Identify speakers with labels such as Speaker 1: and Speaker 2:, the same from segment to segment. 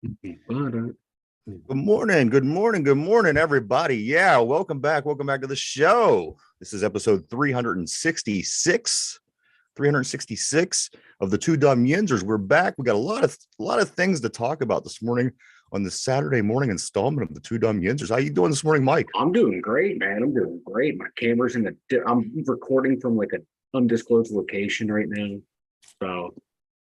Speaker 1: But
Speaker 2: Good morning, everybody. Yeah, welcome back to the show. This is episode 366 of the Two Dum Yinzers. We're back. We got a lot of things to talk about this morning on the Saturday morning installment of the Two Dum Yinzers. How you doing this morning, Mike?
Speaker 1: I'm doing great, man. I'm doing great. My camera's I'm recording from like an undisclosed location right now. So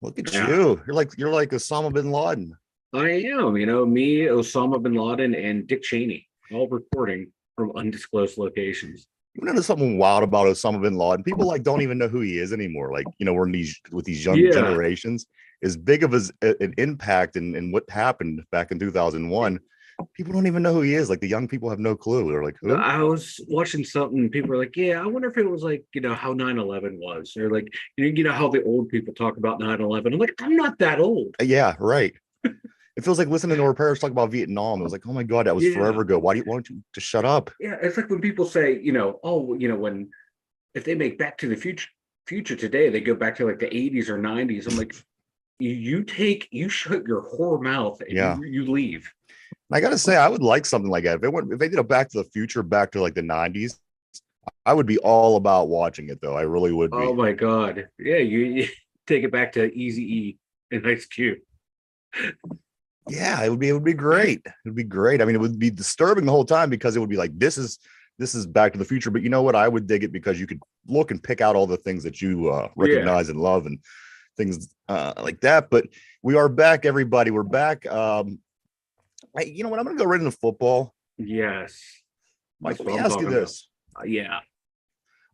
Speaker 2: Look at
Speaker 1: yeah,
Speaker 2: you. You're like Osama bin Laden.
Speaker 1: I am. Me, Osama bin Laden, and Dick Cheney, all recording from undisclosed locations.
Speaker 2: You know something wild about Osama bin Laden? People like don't even know who he is anymore. We're in these with these young
Speaker 1: Yeah,
Speaker 2: generations. As big of an impact in what happened back in 2001, people don't even know who he is. Like the young people have no clue. They're like, who?
Speaker 1: I was watching something. People were like, "Yeah, I wonder if it was like how 9/11 was, or like how the old people talk about 9/11." I'm like, I'm not that old.
Speaker 2: Yeah, right. It feels like listening to our parents talk about Vietnam. It was like, oh my God, that was
Speaker 1: Yeah,
Speaker 2: forever ago. Why don't you just shut up?
Speaker 1: yeah. It's like when people say, oh, when if they make Back to the Future today, they go back to like the 80s or 90s. I'm like, you shut your whore mouth and
Speaker 2: Yeah.
Speaker 1: you leave.
Speaker 2: And I gotta say, I would like something like that. If they did a Back to the Future back to like the 90s, I would be all about watching it though. I really would
Speaker 1: Oh
Speaker 2: be.
Speaker 1: my God. Yeah, you take it back to Easy E and Ice Cube.
Speaker 2: Yeah, it would be great. It would be great. I mean, it would be disturbing the whole time because it would be like this is Back to the Future. But you know what? I would dig it because you could look and pick out all the things that you
Speaker 1: Yeah.
Speaker 2: recognize and love and things like that. But we are back, everybody. We're back. You know what? I'm going to go right into football.
Speaker 1: Yes.
Speaker 2: Mike,
Speaker 1: That's
Speaker 2: let
Speaker 1: what
Speaker 2: me
Speaker 1: I'm
Speaker 2: ask you
Speaker 1: talking about.
Speaker 2: this.
Speaker 1: Yeah.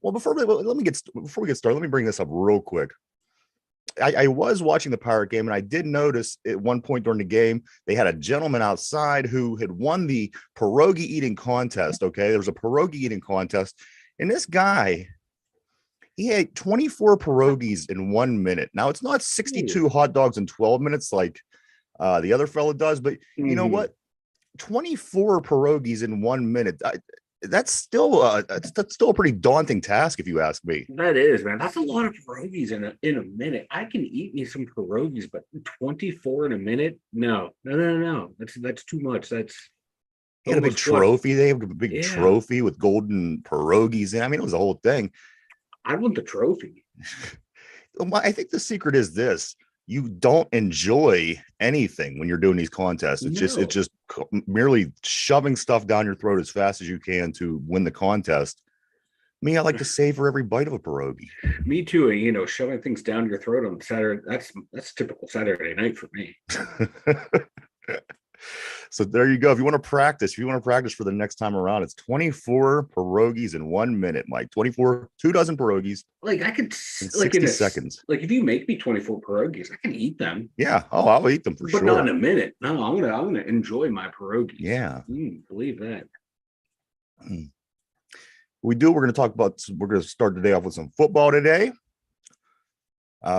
Speaker 2: Well, before we get started, let me bring this up real quick. I was watching the Pirate game, and I did notice at one point during the game they had a gentleman outside who had won the pierogi eating contest. Okay, there was a pierogi eating contest, and this guy he ate 24 pierogies in 1 minute. Now it's not 62 hot dogs in 12 minutes like the other fella does, but you know
Speaker 1: Mm-hmm.
Speaker 2: what? 24 pierogies in 1 minute. That's still a pretty daunting task, if you ask me.
Speaker 1: That is, man. That's a lot of pierogies in a minute. I can eat me some pierogies, but 24 in a minute? No, no, no, no, no. That's too much. That's
Speaker 2: He had a big
Speaker 1: almost what?
Speaker 2: trophy. They have a big
Speaker 1: Yeah.
Speaker 2: trophy with golden pierogies. And I mean, it was a whole thing.
Speaker 1: I want the trophy.
Speaker 2: I think the secret is this: you don't enjoy anything when you're doing these contests. It's
Speaker 1: No.
Speaker 2: just merely shoving stuff down your throat as fast as you can to win the contest. Me, I like to savor every bite of a pierogi.
Speaker 1: Me too. And shoving things down your throat on Saturday. That's typical Saturday night for me.
Speaker 2: So there you go. If you want to practice for the next time around, it's 24 pierogies in 1 minute, Mike. 24, 2 dozen pierogies
Speaker 1: Like I could
Speaker 2: in
Speaker 1: like in
Speaker 2: 60
Speaker 1: a
Speaker 2: seconds.
Speaker 1: like if you make me 24 pierogies, I can eat them,
Speaker 2: Yeah. Oh, I'll eat them for
Speaker 1: but not in
Speaker 2: sure.
Speaker 1: a minute. No, I'm gonna enjoy my pierogies.
Speaker 2: Yeah.
Speaker 1: Believe that.
Speaker 2: We're going to talk about, we're going to start today off with some football today.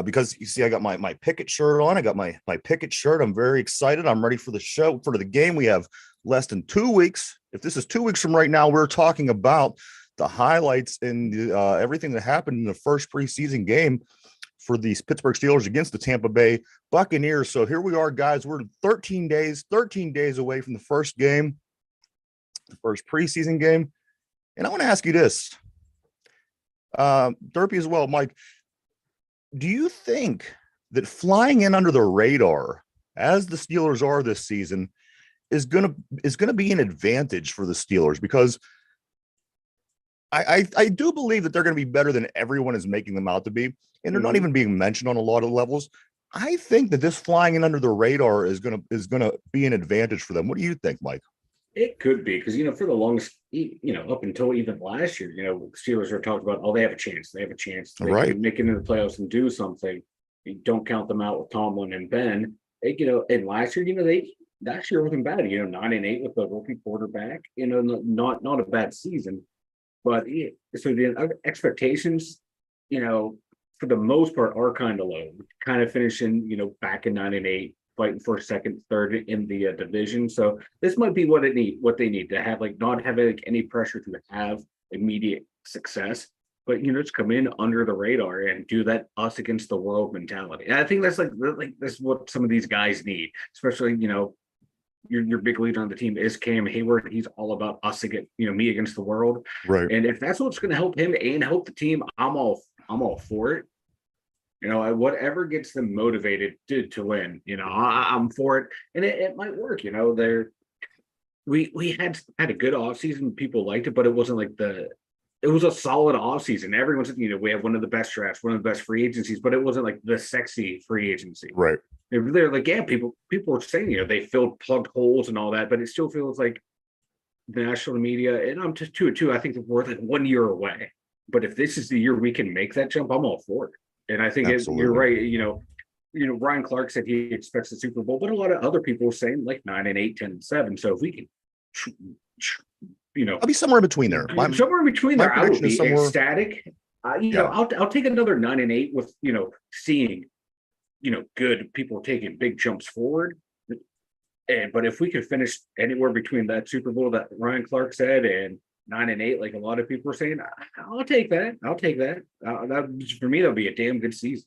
Speaker 2: Because you see, I got my Pickett shirt on. I got my Pickett shirt. I'm very excited. I'm ready for the show, for the game. We have less than 2 weeks. If this is 2 weeks from right now, we're talking about the highlights and everything that happened in the first preseason game for these Pittsburgh Steelers against the Tampa Bay Buccaneers. So here we are, guys. We're 13 days away from the first game, the first preseason game. And I want to ask you this, Derpy as well, Mike. Do you think that flying in under the radar, as the Steelers are this season, is gonna be an advantage for the Steelers? Because I do believe that they're going to be better than everyone is making them out to be, and they're not
Speaker 1: Mhm.
Speaker 2: even being mentioned on a lot of levels. I think that this flying in under the radar is gonna be an advantage for them. What do you think, Mike?
Speaker 1: It could be because for the longest, up until even last year, Steelers were talking about, oh, they have a chance, they have a chance, they
Speaker 2: Right.
Speaker 1: can make it into the playoffs and do something. You don't count them out with Tomlin and Ben. And last year, they last year wasn't bad. 9-8 with the rookie quarterback. Not a bad season, but so the expectations, you know, for the most part, are kind of low. Kind of finishing, back in 9-8, fighting for second, third in the division. So this might be what they need to have, like not have like any pressure to have immediate success, but just come in under the radar and do that us against the world mentality. And I think that's like that's what some of these guys need, especially your big leader on the team is Cam Hayward. He's all about us against me against the world.
Speaker 2: Right.
Speaker 1: And if that's what's going to help him and help the team, I'm all for it. Whatever gets them motivated to win, I'm for it, and it might work. We had a good offseason. People liked it, but it wasn't like it was a solid offseason. Everyone said, we have one of the best drafts, one of the best free agencies, but it wasn't like the sexy free agency.
Speaker 2: Right.
Speaker 1: They're like, yeah, people were saying, they filled plugged holes and all that, but it still feels like the national media, and I'm just too. I think we're like 1 year away. But if this is the year we can make that jump, I'm all for it. And I think you're right. Ryan Clark said he expects the Super Bowl, but a lot of other people are saying like 9-8, 10-7. So if we can,
Speaker 2: I'll be somewhere in between there.
Speaker 1: Somewhere in between there, I would be ecstatic.
Speaker 2: Yeah.
Speaker 1: I'll take another 9-8 with seeing good people taking big jumps forward. But if we could finish anywhere between that Super Bowl that Ryan Clark said and 9-8, like a lot of people are saying, I'll take that. That for me, that'll be a damn good season.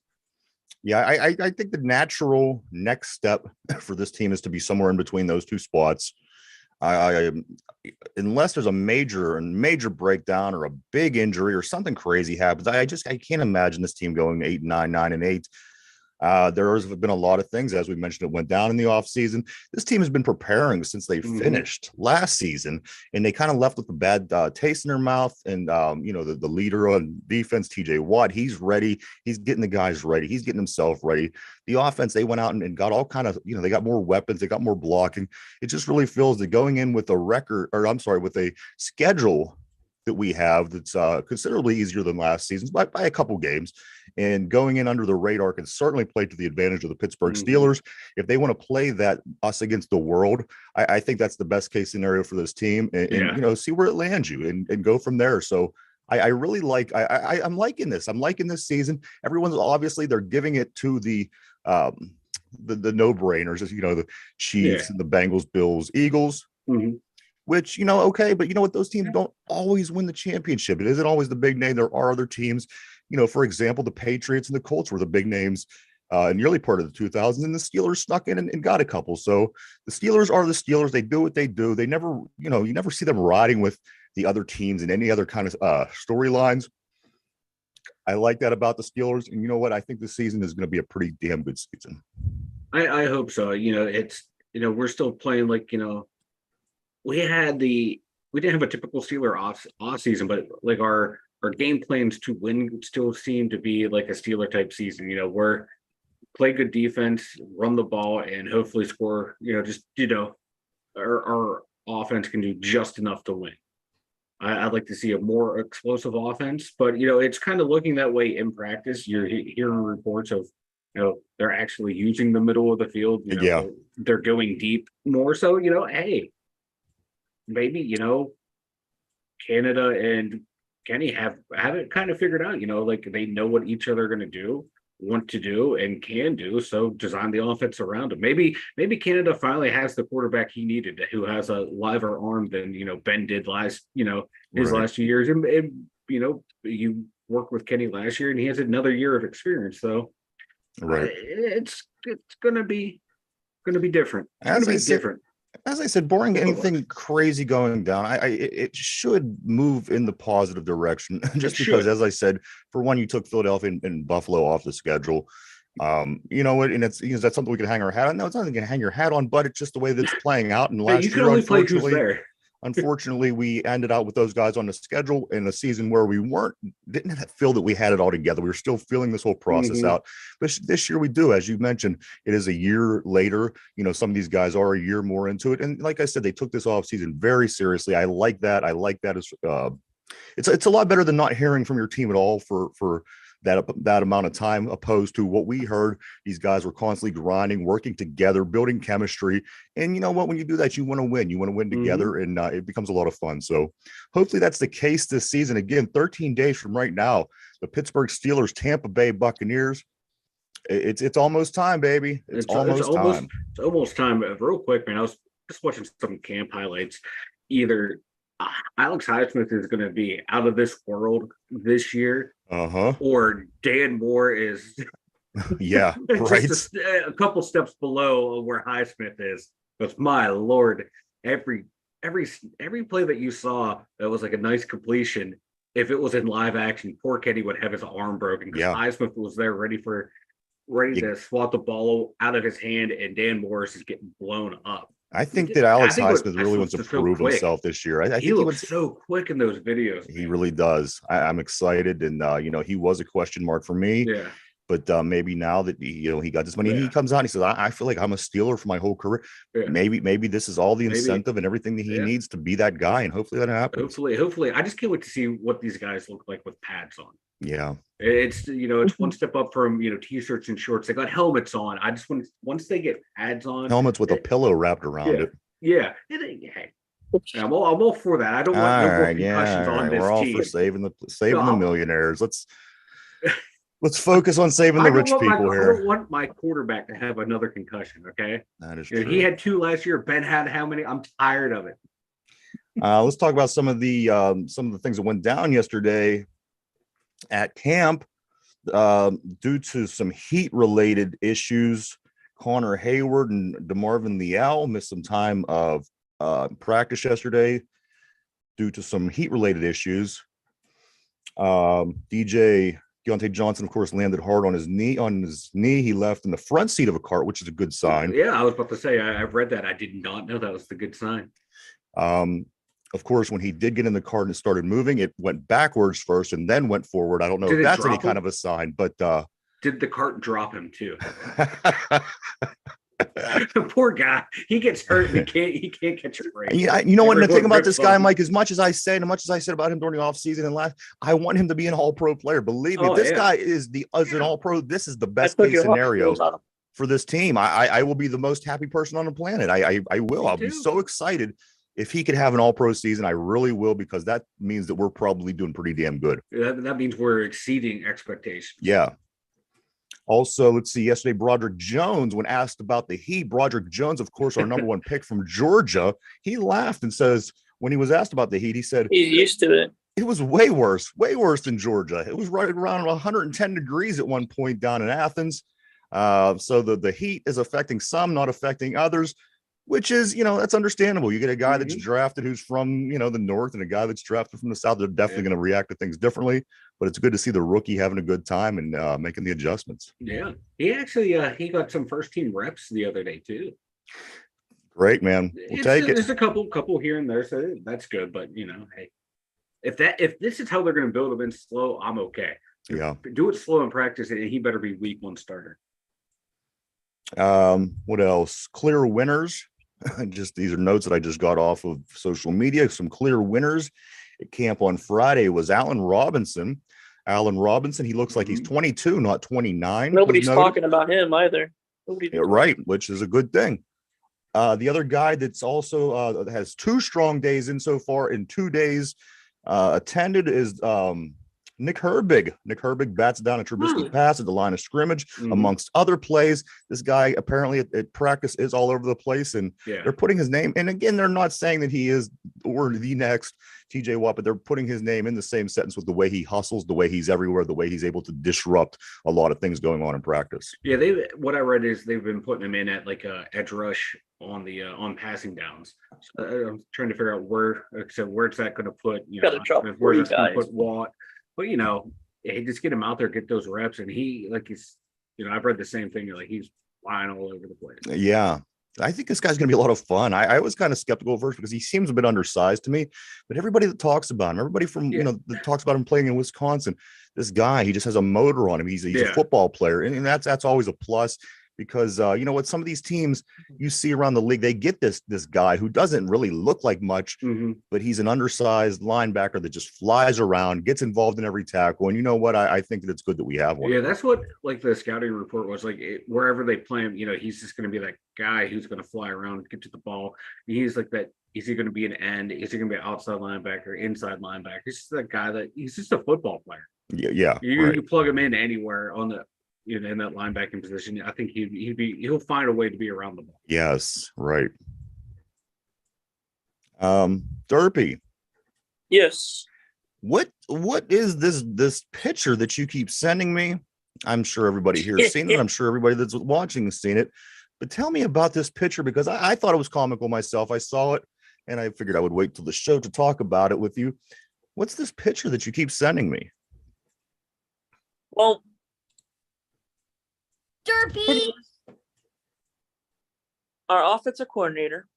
Speaker 2: Yeah, I think the natural next step for this team is to be somewhere in between those two spots. Unless there's a major breakdown or a big injury or something crazy happens, I can't imagine this team going 8-9, 9-8. There has been a lot of things, as we mentioned, it went down in the offseason. This team has been preparing since they finished last season, and they kind of left with a bad taste in their mouth. And, the leader on defense, TJ Watt, he's ready. He's getting the guys ready. He's getting himself ready. The offense, they went out and got all kind of, they got more weapons. They got more blocking. It just really feels that going in with with a schedule that we have that's considerably easier than last season's by a couple games, and going in under the radar can certainly play to the advantage of the Pittsburgh Steelers. If they want to play that us against the world, I think that's the best case scenario for this team, and see where it lands you and go from there. So I really like, I'm liking this. I'm liking this season. Everyone's obviously they're giving it to the no-brainers, as the Chiefs and the Bengals, Bills, Eagles. Which, okay, but you know what? Those teams don't always win the championship. It isn't always the big name. There are other teams, for example, the Patriots and the Colts were the big names in the early part of the 2000s, and the Steelers snuck in and got a couple. So the Steelers are the Steelers. They do what they do. They never, you never see them riding with the other teams in any other kind of storylines. I like that about the Steelers. And you know what? I think this season is going to be a pretty damn good season.
Speaker 1: I hope so. It's, we're still playing like, we didn't have a typical Steeler off season, but like our game plans to win still seem to be like a Steeler type season. We're play good defense, run the ball, and hopefully score. Our offense can do just enough to win. I'd like to see a more explosive offense, but it's kind of looking that way in practice. You're hearing reports of they're actually using the middle of the field. They're going deep more. So hey. Maybe Canada and Kenny have it kind of figured out. Like they know what each other are going to do, want to do, and can do. So design the offense around them. Maybe Canada finally has the quarterback he needed, who has a liver arm than Ben did last last 2 years. And you worked with Kenny last year, and he has another year of experience. So it's gonna be different. It's gonna be different.
Speaker 2: As I said, barring anything crazy going down, it should move in the positive direction. Just because, as I said, for one, you took Philadelphia and Buffalo off the schedule. And that's something we can hang our hat on. No, it's nothing you can hang your hat on, but it's just the way that's playing out. And last
Speaker 1: you can only play who's there.
Speaker 2: Unfortunately, we ended out with those guys on the schedule in a season where we didn't feel that we had it all together. We were still feeling this whole process out. But this year we do, as you mentioned, it is a year later. Some of these guys are a year more into it. And like I said, they took this off season very seriously. I like that. It's a lot better than not hearing from your team at all for that amount of time, opposed to what we heard. These guys were constantly grinding, working together, building chemistry. And you know what? When you do that, you want to win. You want to win together, and it becomes a lot of fun. So hopefully that's the case this season. Again, 13 days from right now, the Pittsburgh Steelers, Tampa Bay Buccaneers. It's almost time, baby. It's almost time.
Speaker 1: It's almost time. Real quick, man, I was just watching some camp highlights. Either Alex Highsmith is going to be out of this world this year,
Speaker 2: Uh-huh.
Speaker 1: or Dan Moore is
Speaker 2: Yeah, right.
Speaker 1: just a couple steps below where Highsmith is. But my lord, every every every play that you saw that was like a nice completion. If it was in live action, poor Kenny would have his arm broken because
Speaker 2: Yeah.
Speaker 1: Highsmith was there ready
Speaker 2: You-
Speaker 1: to swat the ball out of his hand, and Dan Morris is getting blown up.
Speaker 2: I think that Alex
Speaker 1: What
Speaker 2: Highsmith really wants to
Speaker 1: Highsmith's just so
Speaker 2: prove
Speaker 1: quick.
Speaker 2: himself this year. I
Speaker 1: He
Speaker 2: think he
Speaker 1: looks
Speaker 2: wants.
Speaker 1: so quick in those videos.
Speaker 2: He
Speaker 1: Man.
Speaker 2: really does. I'm excited, and he was a question mark for me.
Speaker 1: Yeah,
Speaker 2: But maybe now that he got this money, he
Speaker 1: yeah,
Speaker 2: comes out and he says, I feel like I'm a Steeler for my whole career.
Speaker 1: yeah.
Speaker 2: Maybe this is all the
Speaker 1: Maybe,
Speaker 2: incentive and everything that he
Speaker 1: yeah.
Speaker 2: needs to be that guy, and hopefully that happens.
Speaker 1: Hopefully, I just can't wait to see what these guys look like with pads on.
Speaker 2: Yeah,
Speaker 1: It's one step up from t-shirts and shorts. They got helmets on. I just want once they get pads on,
Speaker 2: helmets with a pillow wrapped around
Speaker 1: yeah,
Speaker 2: it.
Speaker 1: yeah. Hey, I'm all for that. I don't
Speaker 2: All
Speaker 1: want no more
Speaker 2: right,
Speaker 1: concussions
Speaker 2: all
Speaker 1: on
Speaker 2: right.
Speaker 1: this
Speaker 2: We're all
Speaker 1: team.
Speaker 2: for saving
Speaker 1: No,
Speaker 2: the millionaires. Let's focus on saving
Speaker 1: I
Speaker 2: the
Speaker 1: don't
Speaker 2: rich
Speaker 1: want
Speaker 2: people
Speaker 1: I
Speaker 2: here.
Speaker 1: don't want my quarterback to have another concussion. Okay,
Speaker 2: That is
Speaker 1: he
Speaker 2: true.
Speaker 1: had 2 last year. Ben had how many? I'm tired of it.
Speaker 2: Let's talk about some of the things that went down yesterday at camp. Due to some heat-related issues, Connor Hayward and DeMarvin Leal missed some time of practice yesterday due to some heat-related issues. DJ Deontay Johnson, of course, landed hard on his knee. He left in the front seat of a cart, which is a good sign.
Speaker 1: Yeah, I was about to say I've read that. I did not know that was the good sign.
Speaker 2: Of course, when he did get in the car and it started moving, it went backwards first and then went forward. I don't know
Speaker 1: Did
Speaker 2: if
Speaker 1: it
Speaker 2: that's any
Speaker 1: drop
Speaker 2: kind
Speaker 1: him?
Speaker 2: of a sign, but
Speaker 1: Did the cart drop him too? Poor guy. He gets hurt and he can't catch a break.
Speaker 2: You know what? The thing about
Speaker 1: Everyone
Speaker 2: this guy,
Speaker 1: rips on him.
Speaker 2: Mike, as much as I said about him during the offseason and last, I want him to be an all-pro player. Believe me,
Speaker 1: Oh,
Speaker 2: this
Speaker 1: yeah.
Speaker 2: guy is as an all-pro. This is the
Speaker 3: I
Speaker 2: best
Speaker 3: took
Speaker 2: case
Speaker 3: your heart
Speaker 2: scenario
Speaker 3: on him.
Speaker 2: for this team. I will be the most happy person on the planet. I will.
Speaker 1: Me
Speaker 2: I'll be
Speaker 1: too.
Speaker 2: so excited if he could have an all-pro season. I really will, because that means that we're probably doing pretty damn good.
Speaker 1: That means we're exceeding expectations.
Speaker 2: Yeah. Also, let's see, yesterday, Broderick Jones, when asked about the Heat, Broderick Jones, of course, our number one pick from Georgia, he laughed and says, when he was asked about the Heat, he said,
Speaker 3: He's used to it.
Speaker 2: it was way worse than Georgia. It was right around 110 degrees at one point down in Athens. So the heat is affecting some, not affecting others, which is, that's understandable. You get a guy that's drafted who's from, the north, and a guy that's drafted from the south. They're definitely going to react to things differently, but it's good to see the rookie having a good time and making the adjustments.
Speaker 1: Yeah. He actually he got some first team reps the other day too.
Speaker 2: Great, man. We'll take it.
Speaker 1: There's a couple here and there, so that's good. But hey, if this is how they're going to build him in slow, I'm okay.
Speaker 2: Yeah.
Speaker 1: Do it slow in practice, and he better be week 1 starter.
Speaker 2: What else? Clear winners. These are notes that I just got off of social media. Some clear winners at camp on Friday was Allen Robinson. He looks like he's 22, not 29.
Speaker 3: Nobody's talking about him either.
Speaker 2: Right, which is a good thing. The other guy that's also has 2 strong days in so far in 2 days attended is Nick Herbig. Nick Herbig bats down a Trubisky pass at the line of scrimmage, amongst other plays. This guy apparently at practice is all over the place, and they're putting his name. And again, they're not saying that he is or the next TJ Watt, but they're putting his name in the same sentence with the way he hustles, the way he's everywhere, the way he's able to disrupt a lot of things going on in practice.
Speaker 1: Yeah, what I read is they've been putting him in at like a edge rush on the on passing downs. So I'm trying to figure out where's that going to put where's that going to put Watt. But hey, just get him out there, get those reps, and I've read the same thing. He's flying all over the place.
Speaker 2: Yeah. I think this guy's going to be a lot of fun. I was kind of skeptical at first because he seems a bit undersized to me, but everybody that talks about him, everybody from, that talks about him playing in Wisconsin, this guy, he just has a motor on him. He's a football player. And that's always a plus, because what some of these teams you see around the league, they get this guy who doesn't really look like much, but he's an undersized linebacker that just flies around, gets involved in every tackle. And you know what? I think that it's good that we have one.
Speaker 1: Yeah, that's what the scouting report was wherever they play him, he's just going to be that guy who's going to fly around, get to the ball. He's like that. Is he going to be an end? Is he going to be an outside linebacker, inside linebacker? He's just that guy he's just a football player.
Speaker 2: Yeah.
Speaker 1: You plug him in anywhere on the in that linebacking position. I think he'll find a way to be around the ball.
Speaker 2: Yes, right. Derpy,
Speaker 3: Yes.
Speaker 2: What is this picture that you keep sending me? I'm sure everybody here has seen it. I'm sure everybody that's watching has seen it. But tell me about this picture, because I thought it was comical myself. I saw it and I figured I would wait till the show to talk about it with you. What's this picture that you keep sending me?
Speaker 3: Well,
Speaker 4: Derpy.
Speaker 3: our offensive coordinator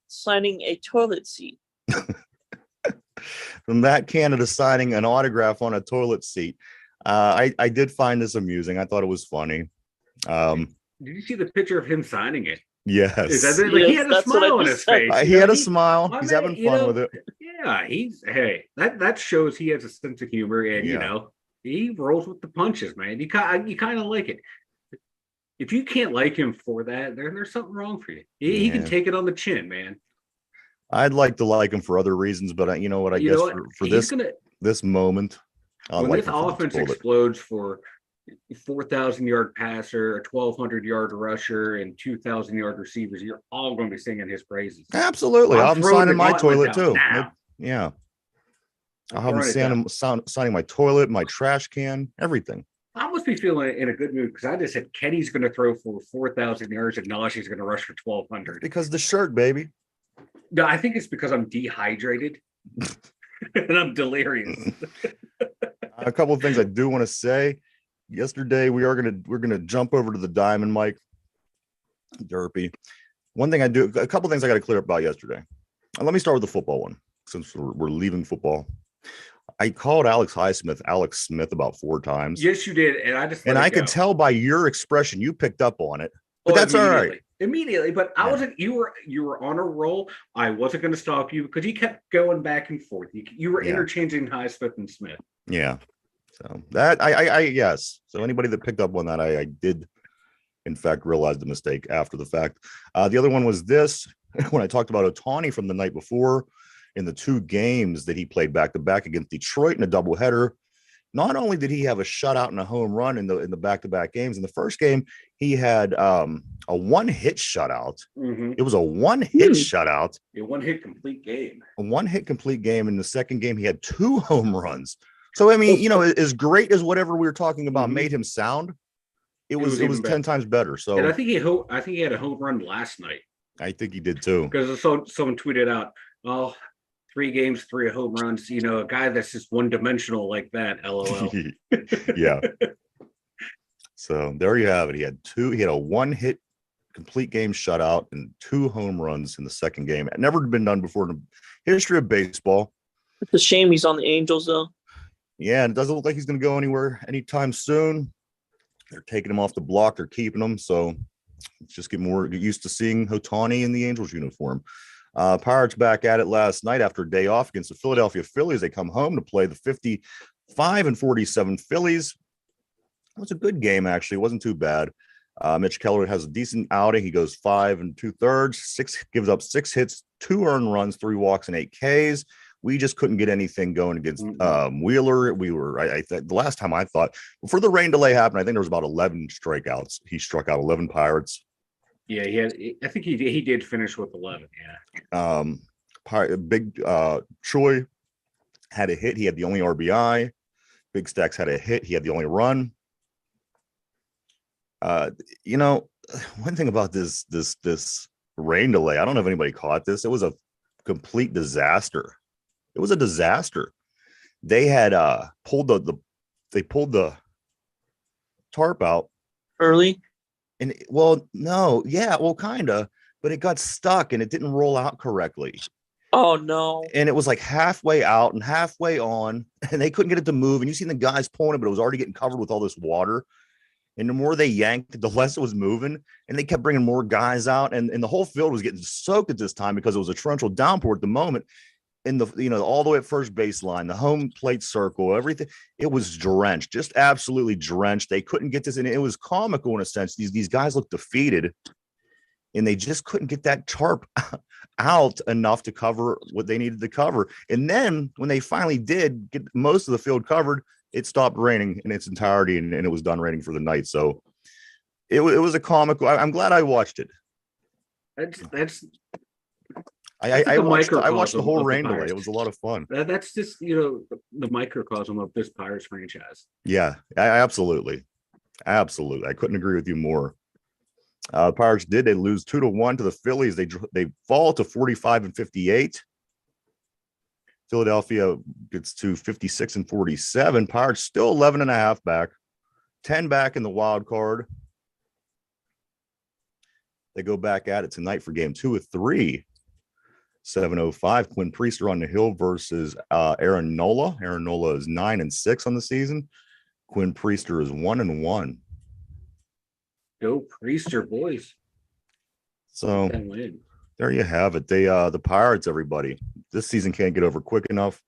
Speaker 3: signing a toilet seat.
Speaker 2: From that Canada signing an autograph on a toilet seat. I did find this amusing. I thought it was funny.
Speaker 1: Did you see the picture of him signing it?
Speaker 2: Yes.
Speaker 1: Is that it? Like, he
Speaker 3: Yes,
Speaker 1: had a
Speaker 3: that's what I
Speaker 1: smile on
Speaker 3: just
Speaker 1: his
Speaker 3: said.
Speaker 1: face.
Speaker 2: He had a smile.
Speaker 1: my
Speaker 2: He's
Speaker 1: man,
Speaker 2: having fun with it.
Speaker 1: Yeah, that shows he has a sense of humor, and
Speaker 2: Yeah.
Speaker 1: he rolls with the punches, man. You kind of like it. If you can't like him for that, there's something wrong for you. He can
Speaker 2: Yeah.
Speaker 1: take it on the chin, man.
Speaker 2: I'd like to like him for other reasons, but you know what? I
Speaker 1: You
Speaker 2: guess
Speaker 1: know what?
Speaker 2: for
Speaker 1: He's
Speaker 2: this moment, I
Speaker 1: when
Speaker 2: like
Speaker 1: this
Speaker 2: him for the
Speaker 1: offense
Speaker 2: toilet.
Speaker 1: explodes for 4,000-yard passer, a 1,200-yard rusher, and 2,000-yard receivers, you're all going to be singing his praises.
Speaker 2: Absolutely. I'm
Speaker 1: throwing
Speaker 2: signing
Speaker 1: the
Speaker 2: my
Speaker 1: gauntlet
Speaker 2: toilet
Speaker 1: down
Speaker 2: too.
Speaker 1: now.
Speaker 2: Yeah. I'll
Speaker 1: I'm
Speaker 2: have him
Speaker 1: throwing it down.
Speaker 2: signing my toilet, my trash can, everything.
Speaker 1: I must be feeling in a good mood because I just said Kenny's going to throw for 4,000 yards and Najee's going to rush for 1,200.
Speaker 2: Because the shirt, baby.
Speaker 1: No, I think it's because I'm dehydrated and I'm delirious.
Speaker 2: A couple of things I do want to say. Yesterday, we're gonna jump over to the diamond, Mike. Derpy. A couple of things I got to clear up about yesterday. Let me start with the football one, since we're leaving football. I called Alex Smith about 4 times.
Speaker 1: Yes, you did, and I just
Speaker 2: and I could tell by your expression you picked up on it. But that's all right.
Speaker 1: Immediately, but I
Speaker 2: Yeah.
Speaker 1: wasn't. You were on a roll. I wasn't going to stop you because you kept going back and forth. You were
Speaker 2: Yeah.
Speaker 1: interchanging Highsmith and Smith.
Speaker 2: Yeah. So that I yes. So anybody that picked up on that, I did in fact realize the mistake after the fact. The other one was this when I talked about Ohtani from the night before in the 2 games that he played back to back against Detroit in a doubleheader. Not only did he have a shutout and a home run in the back-to-back games, in the first game he had a 1-hit shutout.
Speaker 1: Mm-hmm.
Speaker 2: It was a 1-hit shutout.
Speaker 1: A 1-hit complete game.
Speaker 2: A 1-hit complete game. In the second game, he had 2 home runs. So I mean, as great as whatever we were talking about made him sound, it was 10 times better. So
Speaker 1: and I think he had a home run last night.
Speaker 2: I think he did too.
Speaker 1: Because someone tweeted out, "Oh, 3 games, 3 home runs. A guy that's just one-dimensional like that." LOL.
Speaker 2: Yeah. So there you have it. He had a 1-hit complete game shutout and 2 home runs in the second game. It never been done before in the history of baseball.
Speaker 3: It's a shame he's on the Angels, though.
Speaker 2: Yeah, and it doesn't look like he's going to go anywhere anytime soon. They're taking him off the block. They're keeping him. So let's just get used to seeing Ohtani in the Angels uniform. Pirates back at it last night after a day off against the Philadelphia Phillies. They come home to play the 55-47 Phillies. It was a good game, actually. It wasn't too bad. Mitch Keller has a decent outing. He goes 5 2/3, gives up 6 hits, 2 earned runs, 3 walks, and 8 Ks. We just couldn't get anything going against Wheeler. The last time I thought before the rain delay happened, I think there was about 11 strikeouts. He struck out 11 Pirates.
Speaker 1: Yeah, I think he did finish with 11. Yeah.
Speaker 2: Big Troy had a hit. He had the only RBI. Big Stacks had a hit. He had the only run. One thing about this rain delay, I don't know if anybody caught this. It was a complete disaster. It was a disaster. They had pulled the tarp out
Speaker 3: Early.
Speaker 2: and kind of, but it got stuck and it didn't roll out correctly.
Speaker 3: Oh no.
Speaker 2: And it was like halfway out and halfway on, and they couldn't get it to move. And you seen the guys pulling it, but it was already getting covered with all this water. And the more they yanked, the less it was moving. And they kept bringing more guys out. And the whole field was getting soaked at this time because it was a torrential downpour at the moment. In all the way at first baseline, the home plate circle, everything, it was drenched, just absolutely drenched. They couldn't get this in. It was comical in a sense. These guys looked defeated, and they just couldn't get that tarp out enough to cover what they needed to cover. And then when they finally did get most of the field covered, it stopped raining in its entirety, and it was done raining for the night. So it was a comical. I'm glad I watched it.
Speaker 1: That's That's like
Speaker 2: I
Speaker 1: a
Speaker 2: watched the
Speaker 1: microcosm
Speaker 2: whole
Speaker 1: of the
Speaker 2: rain delay.
Speaker 1: Pirates.
Speaker 2: It was a lot of fun.
Speaker 1: That's just the microcosm of this Pirates franchise.
Speaker 2: Yeah, absolutely. Absolutely. I couldn't agree with you more. Pirates they lose 2-1 to the Phillies. They fall to 45-58. Philadelphia gets to 56-47. Pirates still 11.5 back, 10 back in the wild card. They go back at it tonight for game 2 of 3. 7:05. Quinn Priester on the hill versus Aaron Nola. Aaron Nola is 9-6 on the season. Quinn Priester is 1-1.
Speaker 1: Go Priester, boys.
Speaker 2: So
Speaker 1: Win.
Speaker 2: there you have it. The Pirates, everybody. This season can't get over quick enough.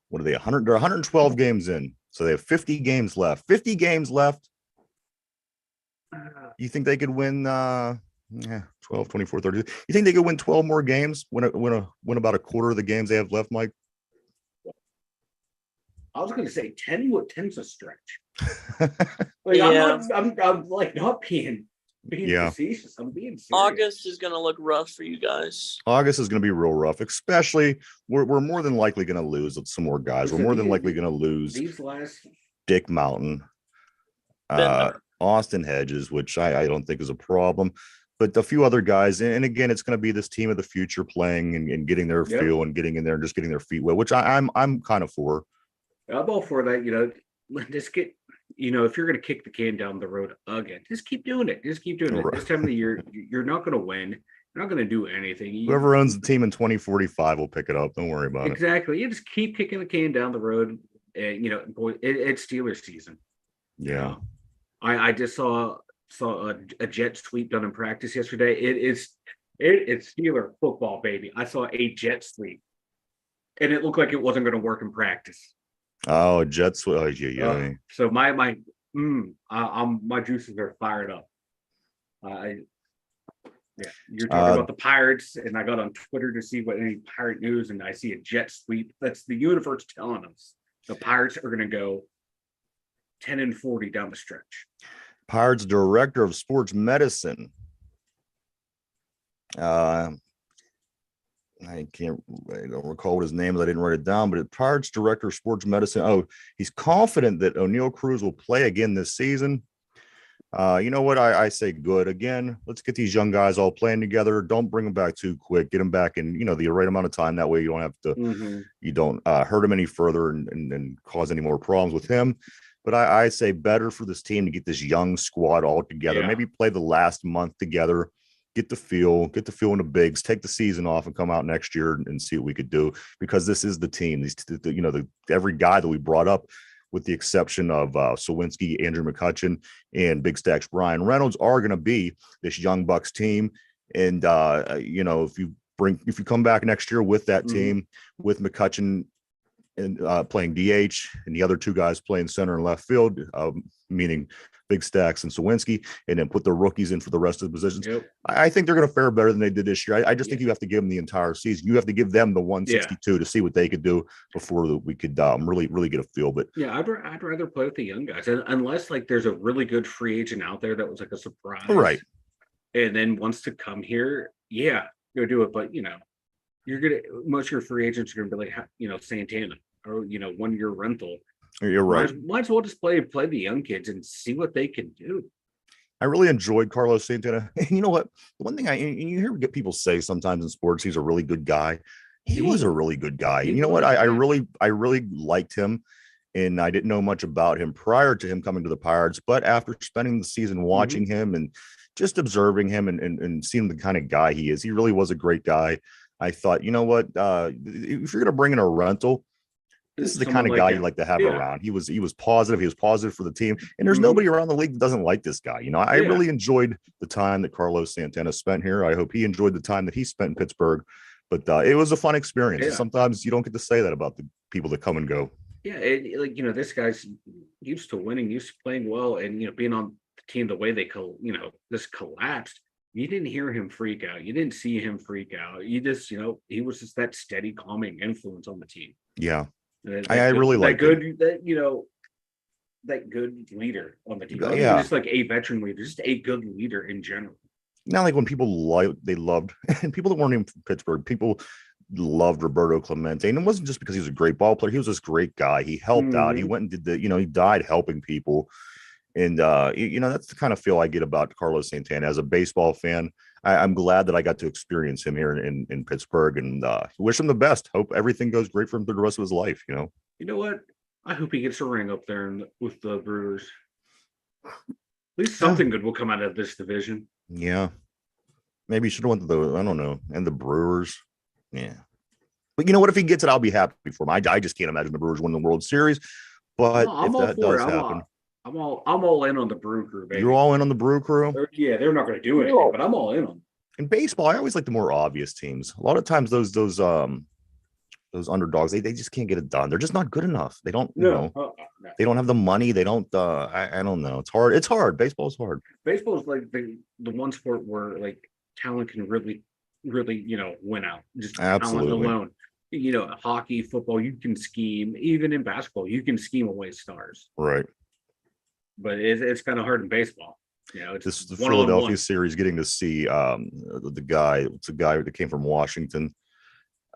Speaker 2: What are they? 100? They're 112 games in, so they have 50 games left. 50 games left. You think they could win? 12, 24, 30. You think they could win 12 more games? Win about a quarter of the games they have left, Mike?
Speaker 1: I was going to say 10. What 10's a stretch?
Speaker 3: Yeah.
Speaker 1: I'm like not being
Speaker 2: Yeah.
Speaker 1: facetious. I'm being serious.
Speaker 3: August is going to look rough for you guys.
Speaker 2: August is going to be real rough, especially we're more than likely going to lose some more guys. We're more than likely going to lose
Speaker 1: these last
Speaker 2: Dick Mountain, Austin Hedges, which I don't think is a problem, but a few other guys. And again, it's going to be this team of the future playing and getting their feel and getting in there and just getting their feet wet, which I'm kind of for.
Speaker 1: I'm all for that. Just get, if you're going to kick the can down the road again, just keep doing it. Just keep doing it. This time of the year, you're not going to win. You're not going to do anything.
Speaker 2: Whoever owns the team in 2045 will pick it up. Don't worry about it.
Speaker 1: Exactly. You just keep kicking the can down the road. And, boy, it's Steelers season.
Speaker 2: Yeah.
Speaker 1: I just saw a jet sweep done in practice yesterday. It's Steeler football, baby. I saw a jet sweep, and it looked like it wasn't going to work in practice.
Speaker 2: Oh, Jets. Oh, yeah.
Speaker 1: So my juices are fired up. You're talking about the Pirates, and I got on Twitter to see what any Pirate news, and I see a jet sweep. That's the universe telling us the Pirates are going to go 10-40 down the stretch.
Speaker 2: Pirates director of sports medicine. I don't recall what his name is. I didn't write it down, but Pirates director of sports medicine. Oh, he's confident that O'Neal Cruz will play again this season. You know what? I say good. Again, let's get these young guys all playing together. Don't bring them back too quick. Get them back in, the right amount of time. That way you don't have to, you don't hurt him any further and cause any more problems with him. But I say better for this team to get this young squad all together. Maybe play the last month together. Get the feel in the bigs, take the season off and come out next year and see what we could do, because this is the team. Every guy that we brought up, with the exception of Sawinski, Andrew McCutchen, and Big Stacks Brian Reynolds, are going to be this young Bucks team. And if you come back next year with that team, with McCutchen and playing DH and the other two guys playing center and left field, meaning Big Stacks and Sawinski, and then put the rookies in for the rest of the positions. I think they're going to fare better than they did this year. I just think you have to give them the entire season. You have to give them the 162 to see what they could do before we could really get a feel. But
Speaker 1: I'd rather play with the young guys, unless like there's a really good free agent out there that was like a surprise,
Speaker 2: right? And
Speaker 1: then wants to come here, go do it. But most of your free agents are gonna be like Santana or 1 year rental.
Speaker 2: You're right.
Speaker 1: Might as well just play the young kids and see what they can do.
Speaker 2: I really enjoyed Carlos Santana. And you know what? The one thing you hear people say sometimes in sports, he's a really good guy. He was a really good guy. And you know what? I really liked him. And I didn't know much about him prior to him coming to the Pirates. But after spending the season watching him and just observing him and seeing the kind of guy he is, he really was a great guy. I thought, you know what? If you're going to bring in a rental, this is the kind of guy you like to have around. He was positive. He was positive for the team. And there's nobody around the league that doesn't like this guy. I really enjoyed the time that Carlos Santana spent here. I hope he enjoyed the time that he spent in Pittsburgh. But it was a fun experience.
Speaker 1: Yeah.
Speaker 2: Sometimes you don't get to say that about the people that come and go.
Speaker 1: Yeah, this guy's used to winning, used to playing well, and being on the team the way they this collapsed. You didn't hear him freak out. You didn't see him freak out. You just he was just that steady, calming influence on the team.
Speaker 2: Yeah. I really like
Speaker 1: that good leader on the team. Not even just like a veteran leader, just a good leader in general.
Speaker 2: Not like when people they loved, and people that weren't even from Pittsburgh, people loved Roberto Clemente. And it wasn't just because he was a great ball player. He was this great guy. He helped out. He went and did he died helping people. And that's the kind of feel I get about Carlos Santana as a baseball fan. I'm glad that I got to experience him here in Pittsburgh, and wish him the best. Hope everything goes great for him through the rest of his life.
Speaker 1: You know what? I hope he gets a ring up there with the Brewers. At least something good will come out of this division.
Speaker 2: Yeah. Maybe he should have went to I don't know, and the Brewers. Yeah. But you know what? If he gets it, I'll be happy for him. I just can't imagine the Brewers win the World Series. But if that does happen.
Speaker 1: I'm all in on the Brew Crew, baby.
Speaker 2: You're all in on the Brew Crew?
Speaker 1: They're not going to do anything, but I'm all in on them.
Speaker 2: In baseball, I always like the more obvious teams. A lot of times those underdogs, they just can't get it done. They're just not good enough. They don't,
Speaker 1: no.
Speaker 2: They don't have the money. They don't I don't know. It's hard. It's hard. Baseball's hard.
Speaker 1: Baseball's like the one sport where like talent can really win out. Just
Speaker 2: absolutely
Speaker 1: talent alone. Hockey, football, you can scheme. Even in basketball, you can scheme away stars.
Speaker 2: Right.
Speaker 1: But it's kind of hard in baseball.
Speaker 2: This is the Philadelphia series, getting to see the guy. It's a guy that came from Washington,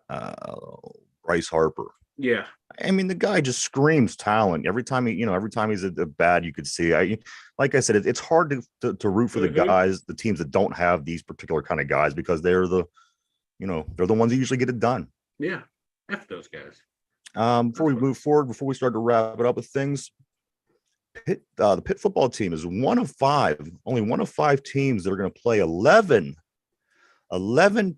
Speaker 2: Bryce Harper.
Speaker 1: Yeah,
Speaker 2: I mean, the guy just screams talent every time he's at the bat. You could see. Like I said, it's hard to root for the guys, the teams that don't have these particular kind of guys, because they're the ones that usually get it done.
Speaker 1: Yeah, F those guys.
Speaker 2: Before we move forward, before we start to wrap it up with things. The Pitt football team is only one of five teams that are going to play 11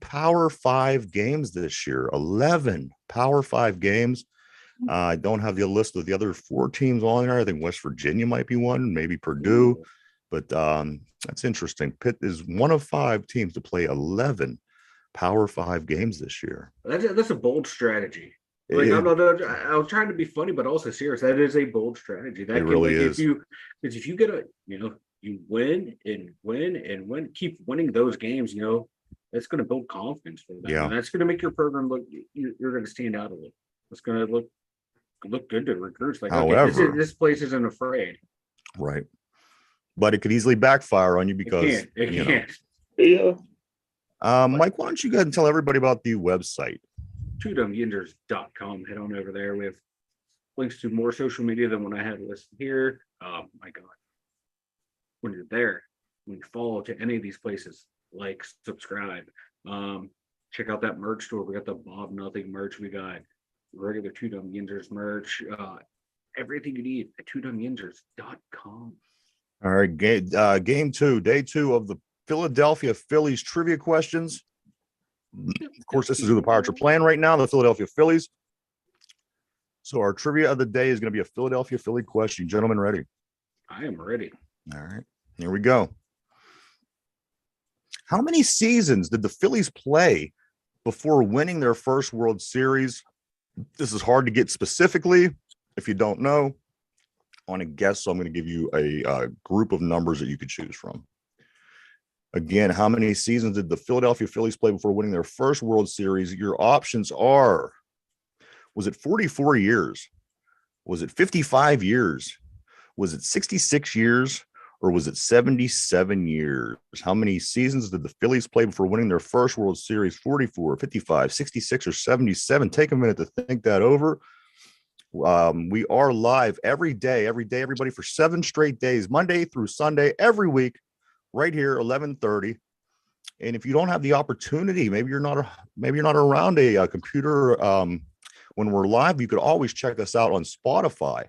Speaker 2: Power 5 games this year. 11 Power 5 games. I don't have the list of the other 4 teams on there. I think West Virginia might be one, maybe Purdue, but that's interesting. Pitt is one of 5 teams to play 11 Power 5 games this year.
Speaker 1: That's a bold strategy. Like I was trying to be funny, but also serious. That is a bold strategy. That
Speaker 2: really is.
Speaker 1: If you get you win and win and win, keep winning those games. That's going to build confidence for them.
Speaker 2: Yeah,
Speaker 1: and that's going to make your program look. You're going to stand out a little. It's going to look good to recruits. Like,
Speaker 2: however,
Speaker 1: this place isn't afraid.
Speaker 2: Right, but it could easily backfire on you because
Speaker 1: it can't.
Speaker 3: Yeah.
Speaker 2: Mike, why don't you go ahead and tell everybody about the website?
Speaker 1: Dumyinzers.com. Head on over there. We have links to more social media than what I had listed here. My God. When you're there, when you follow to any of these places, like, subscribe. Check out that merch store. We got the Bob Nothing merch. We got regular Two Dum Yinzers merch. Everything you need at twodumyinzers.com.
Speaker 2: All right. Game 2, day 2 of the Philadelphia Phillies trivia questions. Of course, this is who the Pirates are playing right now, the Philadelphia Phillies. So our trivia of the day is going to be a Philadelphia Philly question. Gentlemen, ready?
Speaker 1: I am ready.
Speaker 2: All right, here we go. How many seasons did the Phillies play before winning their first World Series? This is hard to get specifically. If you don't know, I want to guess, so I'm going to give you a group of numbers that you could choose from. Again, how many seasons did the Philadelphia Phillies play before winning their first World Series? Your options are, was it 44 years? Was it 55 years? Was it 66 years? Or was it 77 years? How many seasons did the Phillies play before winning their first World Series? 44, 55, 66, or 77? Take a minute to think that over. We are live every day, everybody, for 7 straight days, Monday through Sunday, every week. Right here, 11:30. And if you don't have the opportunity, maybe you're not around a computer when we're live, you could always check us out on Spotify.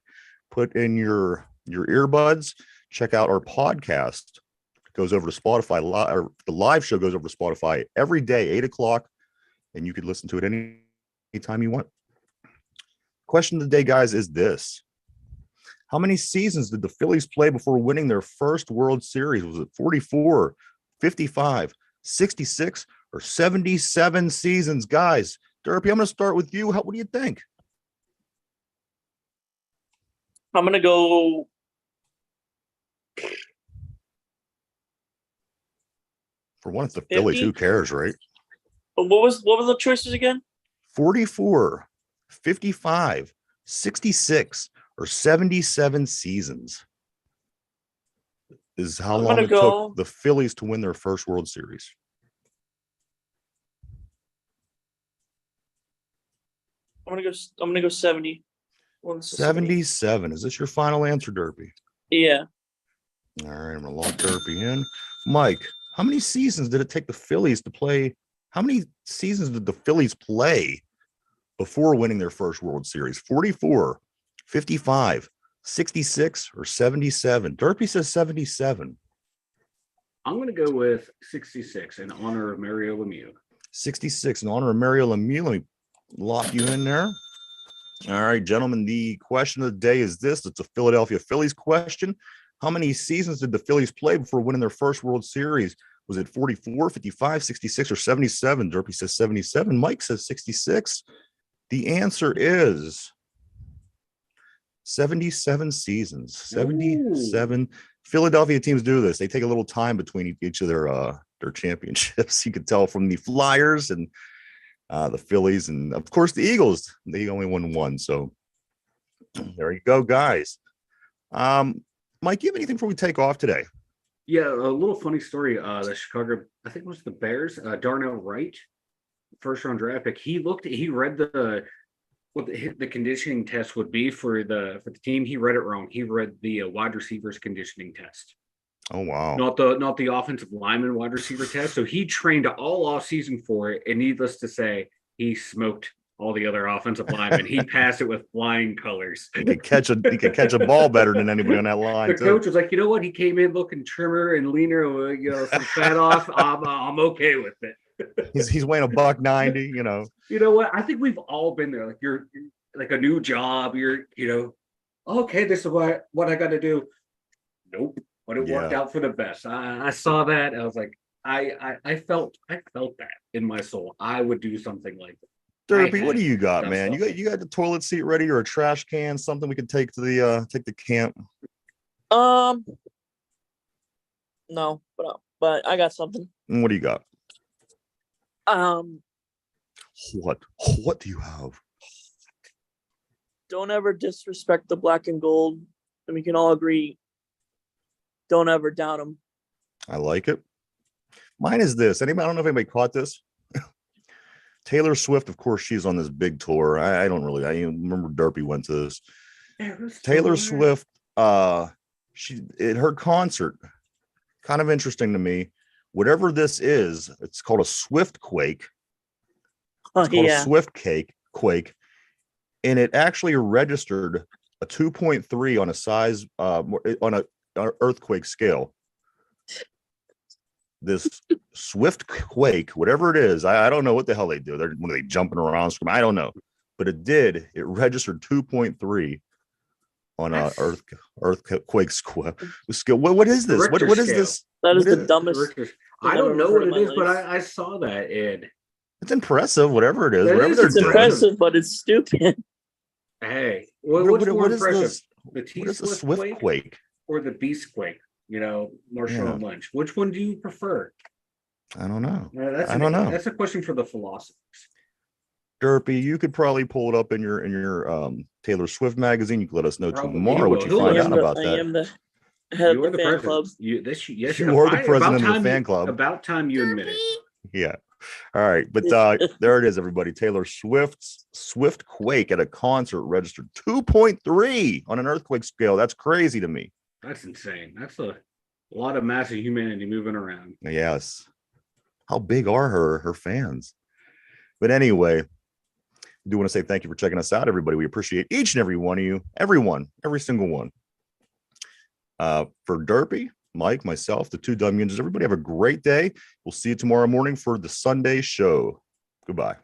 Speaker 2: Put in your earbuds, check out our podcast. It goes over to Spotify. The live show goes over to Spotify every day, 8:00, and you could listen to it anytime you want. Question of the day, guys, is this. How many seasons did the Phillies play before winning their first World Series? Was it 44, 55, 66, or 77 seasons? Guys, Derpy, I'm going to start with you. What do you think?
Speaker 3: I'm going to go
Speaker 2: for one, it's the Phillies.
Speaker 3: 50?
Speaker 2: Who cares, right?
Speaker 3: What were the choices again?
Speaker 2: 44, 55, 66, or 77 seasons. is how
Speaker 3: I'm
Speaker 2: long
Speaker 3: gonna
Speaker 2: it
Speaker 3: go-
Speaker 2: took the Phillies to win their first World Series.
Speaker 3: I'm gonna go 70.
Speaker 2: 77. Is this your final answer, Derpy?
Speaker 3: Yeah.
Speaker 2: All right, I'm gonna lock Derpy in. Mike, how many seasons did it take the Phillies to play? How many seasons did the Phillies play before winning their first World Series? 44, 55, 66, or 77? Derpy says 77.
Speaker 1: I'm going to go with 66 in honor of Mario Lemieux.
Speaker 2: 66 in honor of Mario Lemieux. Let me lock you in there. All right, gentlemen, the question of the day is this. It's a Philadelphia Phillies question. How many seasons did the Phillies play before winning their first World Series? Was it 44, 55, 66, or 77? Derpy says 77. Mike says 66. The answer is 77 seasons. 77. Ooh. Philadelphia teams do this. They take a little time between each of their championships. You could tell from the Flyers and the Phillies, and of course the Eagles. They only won one. So there you go, guys. Mike, you have anything before we take off today?
Speaker 1: Yeah, a little funny story. The Chicago, I think it was the Bears, Darnell Wright, first round draft pick. He read what the conditioning test would be for the team. He read it wrong. He read the wide receivers conditioning test.
Speaker 2: Oh wow!
Speaker 1: Not the offensive lineman wide receiver test. So he trained all off season for it, and needless to say, he smoked all the other offensive linemen. He passed it with flying colors.
Speaker 2: He could catch a ball better than anybody on that line.
Speaker 1: The coach was like, you know what? He came in looking trimmer and leaner, some fat off. I'm okay with it.
Speaker 2: He's weighing $190,
Speaker 1: You know what? I think we've all been there. Like you're like a new job. Okay, this is what I got to do. Nope. But it worked out for the best. I saw that. I was like, I felt that in my soul. I would do something like that.
Speaker 2: Derpy, what do you got, man? You got the toilet seat ready or a trash can, something we could take to the camp?
Speaker 3: No, but I got something.
Speaker 2: And what do you got? What do you have?
Speaker 3: Don't ever disrespect the black and gold, and we can all agree. Don't ever doubt them.
Speaker 2: I like it. Mine is this. I don't know if anybody caught this. Taylor Swift, of course, she's on this big tour. I remember Derpy went to this. Taylor Swift, in her concert, kind of interesting to me. Whatever this is, it's called a Swift quake. It's called a Swift quake, and it actually registered a 2.3 on a size on an earthquake scale. This Swift quake, whatever it is, I don't know what the hell they do. Are they jumping around? I don't know, but it registered 2.3 on a earthquake scale. What is this? What is this?
Speaker 3: That is the dumbest.
Speaker 1: I don't know what it is, but I saw that, Ed.
Speaker 2: It's impressive, whatever it is. Whatever they're doing.
Speaker 3: It's impressive, but it's stupid.
Speaker 1: Hey, what's more impressive?
Speaker 2: What is the Swift quake
Speaker 1: or the Beast quake? Marshawn Lynch. Which one do you prefer?
Speaker 2: I don't know.
Speaker 1: I don't know. That's a question for the philosophers.
Speaker 2: Derpy, you could probably pull it up in your Taylor Swift magazine. You could let us know tomorrow what you find out about that.
Speaker 3: I am the head of the fan club.
Speaker 2: You are the president of the fan club.
Speaker 1: About time you admit it.
Speaker 2: Yeah. All right, but there it is, everybody. Taylor Swift's Swift quake at a concert registered 2.3 on an earthquake scale. That's crazy to me.
Speaker 1: That's insane. That's a lot of massive humanity moving around.
Speaker 2: Yes. How big are her fans? But anyway, I do want to say thank you for checking us out, everybody. We appreciate each and every one of you. Every single one. For Derpy, Mike, myself, the two Dum Yinzers, everybody have a great day. We'll see you tomorrow morning for the Sunday show. Goodbye.